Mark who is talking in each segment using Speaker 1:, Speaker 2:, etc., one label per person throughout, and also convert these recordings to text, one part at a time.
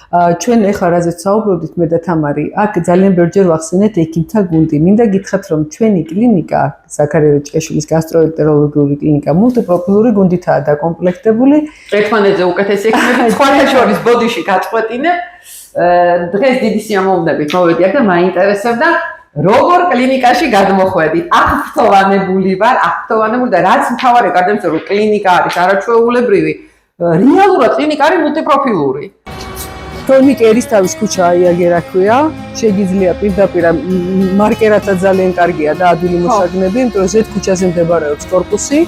Speaker 1: ჩვენ ეხლა რაზეც საუბრობდით მე და თამარი, აქ ძალიან ბევრჯერ ვახსენეთ ექიმთა გუნდი. მინდა გითხრათ, რომ ჩვენი კლინიკა, ზაქარია როჭკაშვილის გასტროენტეროლოგიური კლინიკა მულტიპროფილური გუნდითაა დაკომპლექტებული.
Speaker 2: ერთმანეთზე უკეთესი ექიმები სხვათა შორის ბოდიში გაწყვეტინე. დღეს დიდი სიამოვნებით მოვედი აქ და მაინტერესებდა როგორ კლინიკაში გადმოხვედით. აქტოვანებული ვარ, და რაც მთავარი გადამწყვეტი რომ კლინიკა არის არაჩვეულებრივი, რეალურად კლინიკა არის მულტიპროფილური.
Speaker 1: თორნიკ ერისთავის ქუჩა აიაგერ აქვეა, შეგიძლია პირდაპირ მარკერათა ძალიან კარგია და ადვილი მოსაგნები, იმიტომ რომ ზედ ქუჩაზე მდებარეობს корпуსი.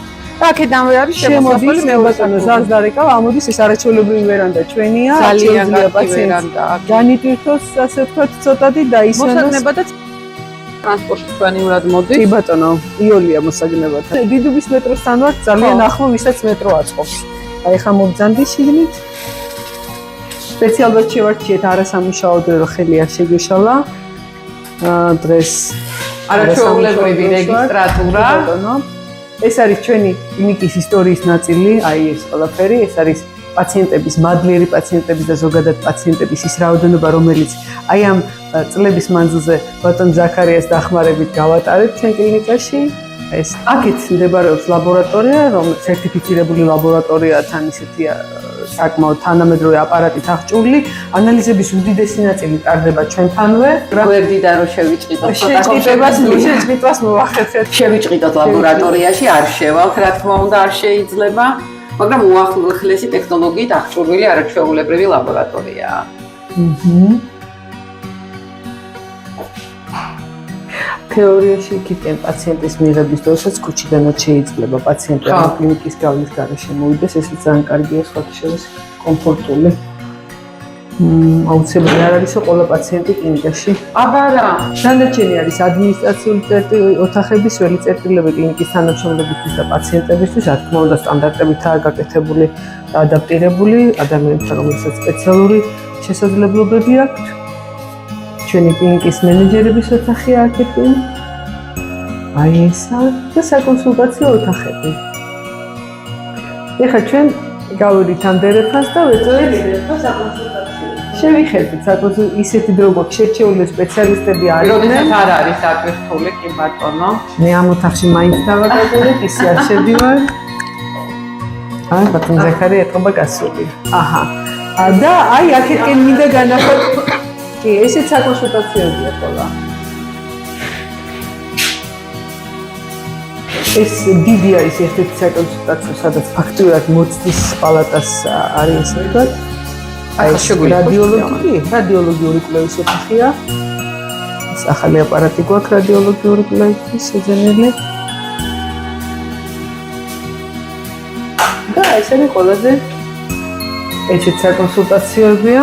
Speaker 2: აქედანვე არის შემოსასვლელი
Speaker 1: მეუბნებოდნო ზარზარეკა, ამოდის ეს არაჩვეულებრივი ვერანდა ჩვენია,
Speaker 2: ძალიან კარგი ვერანდა.
Speaker 1: განიტვირთოს ასე ვთქვათ ცოტათი და ისვენოს
Speaker 2: მოსაგნება და ტრანსპორტი ჩვენიურად მოდის.
Speaker 1: კი ბატონო, იოლია მოსაგნებათა. დიდუბის მეტროსთან ვარ, ძალიან ახლო, ვისაც მეტრო აწყობს. აი ხა მობძანდი შიგნით. სპეციალურად შევარჩიეთ არასამუშაო დრო რომ ხელი არ შეგეშალა. დღეს
Speaker 2: არაჩვეულებრივი რეგისტრატურა.
Speaker 1: ეს არის ჩვენი კლინიკის ისტორიის ნაწილი, აი ეს ყველაფერი, ეს არის პაციენტების, მადლიერი პაციენტების და ზოგადად პაციენტების ის რაოდენობა, რომელიც აი ამ წლების მანძილზე ბატონ ზაქარიას დახმარებით გავატარეთ ჩვენ კლინიკაში. ეს აქეთ მდებარეობს ლაბორატორია, რომელიც სერტიფიცირებული ლაბორატორიაა, თან ისეთი საკმაოდ თანამედროვე აპარატით აღჭურვილი. ანალიზების უდიდესი ნაწილი ტარდება ჩვენთანვე.
Speaker 2: გვერდიდან რომ შევიჭიდოთ,
Speaker 1: შეჭიდებას მოვახერხეთ.
Speaker 2: შევიჭიდოთ ლაბორატორიაში, არ შევალთ, რა თქმა უნდა, არ შეიძლება, მაგრამ უახლესი ტექნოლოგიით აღჭურვილი არაჩვეულებრივი ლაბორატორიაა.
Speaker 1: თეორიაში იქიდან პაციენტის მიღების დროსაც ქუჩიდანაც შეიძლება პაციენტი ამ კლინიკის გავლის გარეშე მოვიდეს, ეს ძალიან კარგია, სხვათა შორის კომფორტული. აუცილებელი არ არის ყველა პაციენტი კლინიკაში.
Speaker 2: აბა რა,
Speaker 1: დანარჩენი არის ადმინისტრაციული ოთახების ველი წერტილები კლინიკის თანამშრომლებისთვის და პაციენტებისთვის, რა თქმა უნდა, სტანდარტებითაა გაკეთებული და ადაპტირებული ადამიანთა, რომელსაც სპეციალური შესაძლებლობები აქვთ. ჩვენი კლინიკის მენეჯერების ოთახია აქეთი. აი ესა და საკონსულტაციო ოთახები. ეხლა ჩვენ გავიდით ამ დერეფანს და ვეწევით საკონსულტაციო. შევიხედეთ საკონსულტაციო ისეთი დრო გვაქვს შერჩეული სპეციალისტები არიან.
Speaker 2: როდესაც არ არის აკეთებული კი ბატონო.
Speaker 1: მე ამ ოთახში მაინც დავაკეთებ, ისე არ შევდივარ. აი ბატონ ზაქარია ეთყობა გასული. აჰა. და აი აქეთკენ მინდა განახოთ კი, ესეც საკონსულტაციოებია ყველა. ეს დიდი არის ერთ-ერთი საკონსულტაციო, სადაც ფაქტურად მოცდის პალატას არის ესე ვთქვათ.
Speaker 2: აი
Speaker 1: რადიოლოგიური კვლევის ოთახია. ეს ახალი აპარატი გვაქვს რადიოლოგიური კვლევის შეძენილი. და ეს არის ყველაზე ესეც საკონსულტაციოებია.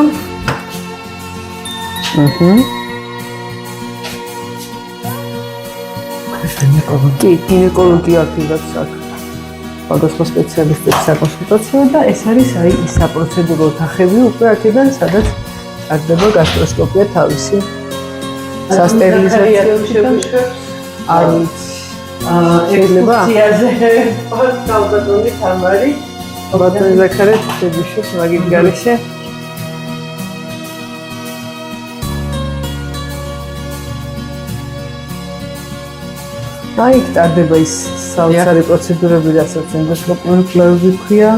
Speaker 1: გინეკოლოგია აქვს აქ. სხვადასხვა სპეციალისტების საკონსულტაციო და ეს არის აი ის საპროცედურო ოთახები უკვე აქედან, სადაც ტარდება გასტროსკოპია თავისი. სასტერილიზაციო არ ვიცი. შეიძლება ბატონი თამარი, ბატონი ზაქარია შეგუშვით მაგის გარეშე. აი, ტარდება ის საოცარი პროცედურები, რასაც ენდოსკოპიური კვლევები ქვია.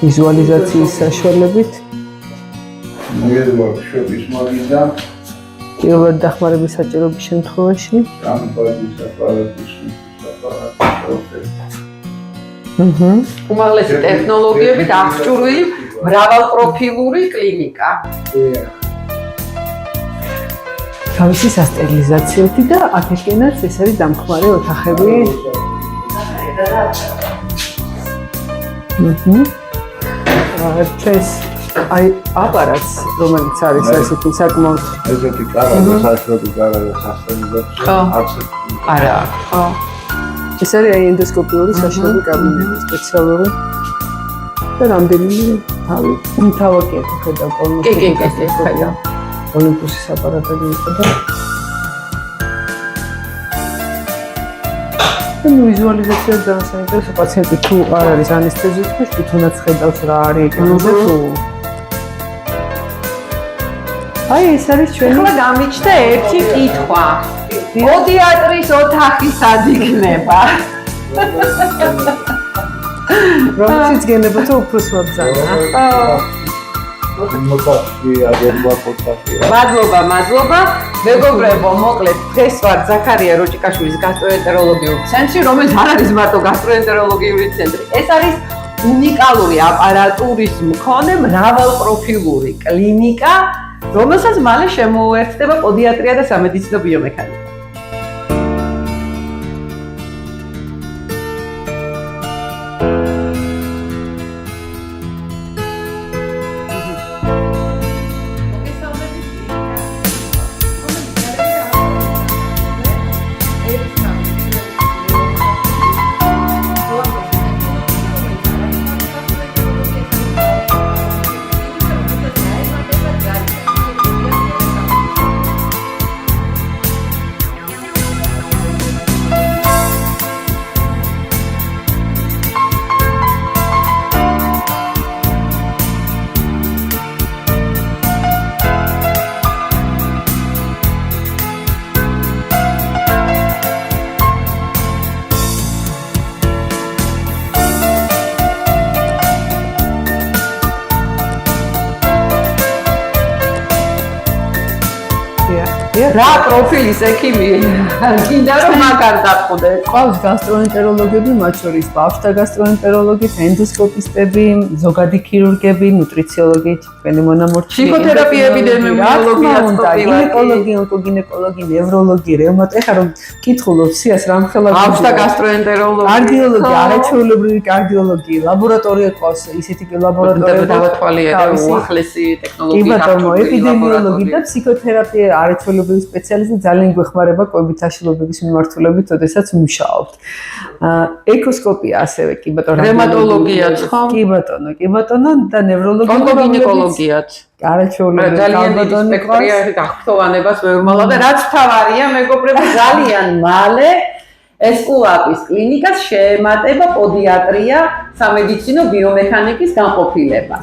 Speaker 1: ვიზუალიზაციის საშუალებით.
Speaker 3: მოგედმოშობის მაგიდა.
Speaker 1: პირველად დახმარების საჭიროების შემთხვევაში.
Speaker 3: სამბადის აპარატის
Speaker 2: უმაღლესი ტექნოლოგიებით აღჭურვილი მრავალპროფილური კლინიკა.
Speaker 1: თავისი სასტერილიზაციოთი და აქედანაც ეს არის დამხმარე ოთახები. ჩვენს აი აპარატს, რომელიც არის ასეთი საკმაოდ
Speaker 3: ესეთი კარგი სასწრაფო კარგი სასტერილიზაცია.
Speaker 2: არა, ხო.
Speaker 1: ეს არის აი ენდოსკოპიური საშუალო კაბინეტი სპეციალური და რამდენიმე თავაკია ხედავ კოლონოსკოპი ხედავ. ოლიმპუსის აპარატები იყო და და ნუ ვიზუალიზაცია ძალიან საინტერესო პაციენტი თუ არ არის ანესთეზიology თუ თუნდაც ხედავს რა არის ეკრანზე თუ აი ეს არის ჩვენი
Speaker 2: ახლა გამიჩნდა ერთი კითხვა. პოდიატრის ოთახი სად იქნება?
Speaker 1: რომელშიც გენებოთო უფრო სვაბძანა.
Speaker 3: მოკაში აგერვა პოდკასტი.
Speaker 2: მადლობა. მეგობრებო, მოკლედ დღეს ვარ ზაქარია როჭიკაშვილის გასტროენტეროლოგიური ცენტრი, რომელიც არ არის მარტო გასტროენტეროლოგიური ცენტრი. ეს არის უნიკალური აპარატურის მქონე მრავალპროფილური კლინიკა, რომელსაც მალე შემოუერთდება პოდიატრია და სამედიცინო ბიომექანიკა. რა პროფილის ექიმი გინდა რომ მაგარ დახვდე?
Speaker 1: ყავს გასტროენტეროლოგები, მათ შორის ბავშვთა გასტროენტეროლოგები, ენდოსკოპისტები, ზოგადი ქირურგები, ნუტრიციოლოგი, თქვენი მონამორჩილი,
Speaker 2: ფსიქოთერაპია, ეპიდემიოლოგია,
Speaker 1: გინეკოლოგი, ონკოგინეკოლოგი, ნევროლოგი, რევმატოლოგი. ეხლა რომ კითხულობ სიას რამხელა
Speaker 2: ბავშვთა გასტროენტეროლოგი,
Speaker 1: კარდიოლოგი, არაჩვეულებრივი კარდიოლოგი, ლაბორატორია ყავს, ისეთი ლაბორატორია
Speaker 2: დავათვალიერე უახლესი ტექნოლოგიით.
Speaker 1: კი ბატონო, ეპიდემიოლოგი და ფსიქოთერაპია არაჩვეულებრივი სპეციალისტი ძალიან გვეხმარება კვებით აშლობების მიმართულებით, ოდესაც მუშაობთ. ეკოსკოპია ასევე კი ბატონო,
Speaker 2: რევმატოლოგიაც ხო?
Speaker 1: კი ბატონო და ნევროლოგია,
Speaker 2: ონკოგინეკოლოგიაც.
Speaker 1: არაჩვეულებრივი
Speaker 2: ძალიან დიდი სპექტრია გახთოვანებას მეურმალავ და რაც თავარია მეგობრებო ძალიან მალე ესკულაპის კლინიკას შეემატება პოდიატრია, სამედიცინო ბიომექანიკის განყოფილება.